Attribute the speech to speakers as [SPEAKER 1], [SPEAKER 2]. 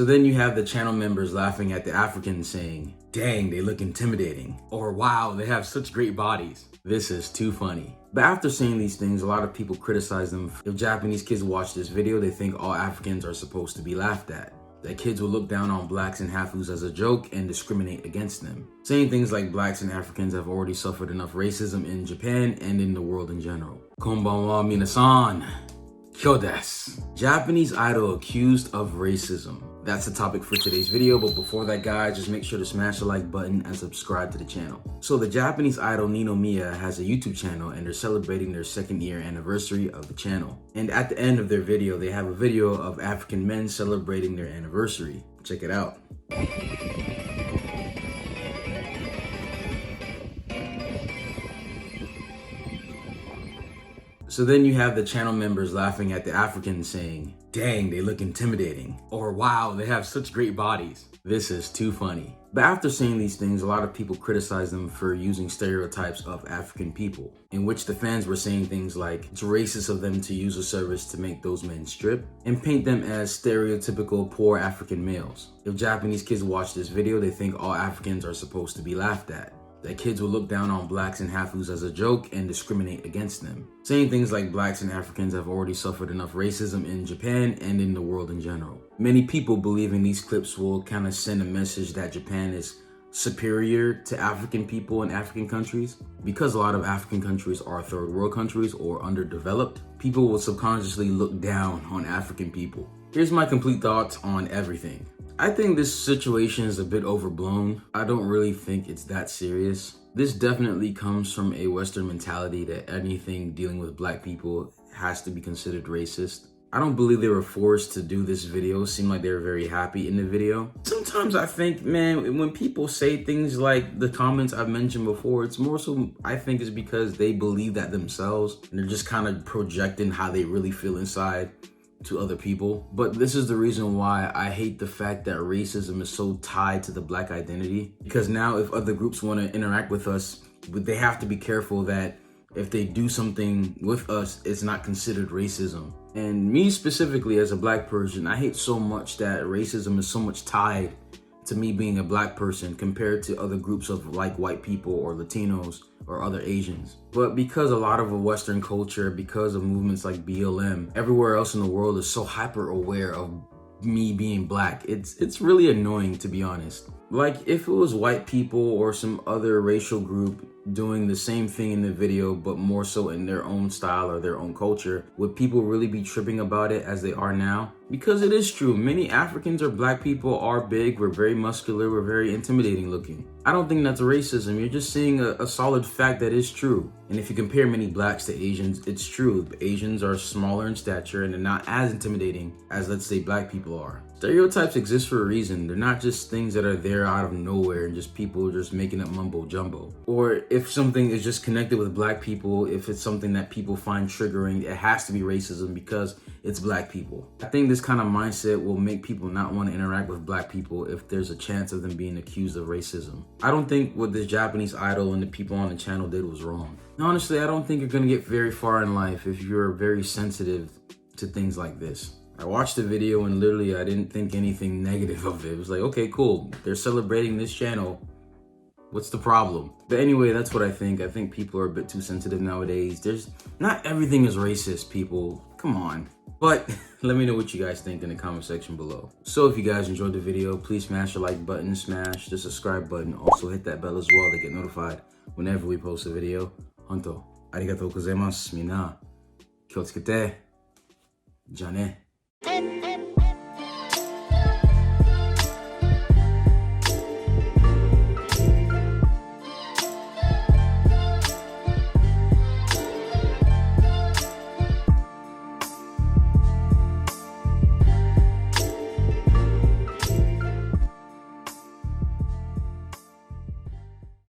[SPEAKER 1] So then you have the channel members laughing at the Africans saying, "Dang, they look intimidating," or "Wow, they have such great bodies. This is too funny." But after saying these things, a lot of people criticize them. If Japanese kids watch this video, they think all Africans are supposed to be laughed at. That kids will look down on blacks and halfus as a joke and discriminate against them. Saying things like blacks and Africans have already suffered enough racism in Japan and in the world in general. Konbanwa minasan. Kyo desu. Japanese idol accused of racism. That's the topic for today's video, but before that, guys, just make sure to smash the like button and subscribe to the channel. So the Japanese idol Ninomiya has a YouTube channel and they're celebrating their 2nd year anniversary of the channel. And at the end of their video, they have a video of African men celebrating their anniversary. Check it out. So then you have the channel members laughing at the Africans saying, "Dang, they look intimidating," or "Wow, they have such great bodies. This is too funny." But after saying these things, a lot of people criticize them for using stereotypes of African people, in which the fans were saying things like, it's racist of them to use a service to make those men strip, and paint them as stereotypical poor African males. If Japanese kids watch this video, they think all Africans are supposed to be laughed at. That kids will look down on blacks and halfus as a joke and discriminate against them. Saying things like blacks and Africans have already suffered enough racism in Japan and in the world in general. Many people believe in these clips will kind of send a message that Japan is superior to African people in African countries. Because a lot of African countries are 3rd world countries or underdeveloped, people will subconsciously look down on African people. Here's my complete thoughts on everything. I think this situation is a bit overblown. I don't really think it's that serious. This definitely comes from a Western mentality that anything dealing with black people has to be considered racist. I don't believe they were forced to do this video. It seemed like they were very happy in the video. Sometimes I think, man, when people say things like the comments I've mentioned before, it's more so I think it's because they believe that themselves and they're just kind of projecting how they really feel inside to other people. But this is the reason why I hate the fact that racism is so tied to the black identity, because now if other groups want to interact with us, they have to be careful that if they do something with us, it's not considered racism. And me specifically as a black person, I hate so much that racism is so much tied to me being a black person compared to other groups of like white people or Latinos or other Asians. But because a lot of Western culture, because of movements like BLM, everywhere else in the world is so hyper aware of me being black, it's really annoying, to be honest. Like if it was white people or some other racial group doing the same thing in the video, but more so in their own style or their own culture, would people really be tripping about it as they are now? Because it is true, many Africans or black people are big, we're very muscular, we're very intimidating looking. I don't think that's racism, you're just seeing a solid fact that is true. And if you compare many blacks to Asians, it's true. Asians are smaller in stature and they're not as intimidating as, let's say, black people are. Stereotypes exist for a reason. They're not just things that are there out of nowhere and just people just making up mumbo jumbo. Or if something is just connected with black people, if it's something that people find triggering, it has to be racism because it's black people. I think this kind of mindset will make people not want to interact with black people if there's a chance of them being accused of racism. I don't think what this Japanese idol and the people on the channel did was wrong. Honestly, I don't think you're gonna get very far in life if you're very sensitive to things like this. I watched the video and literally I didn't think anything negative of it. It was like, okay, cool. They're celebrating this channel. What's the problem? But anyway, that's what I think. I think people are a bit too sensitive nowadays. Not everything is racist, people. Come on. But let me know what you guys think in the comment section below. So if you guys enjoyed the video, please smash the like button, smash the subscribe button. Also hit that bell as well to get notified whenever we post a video. Honto, arigatou gozaimasu. Mina, kyoutsukete. Ja ne.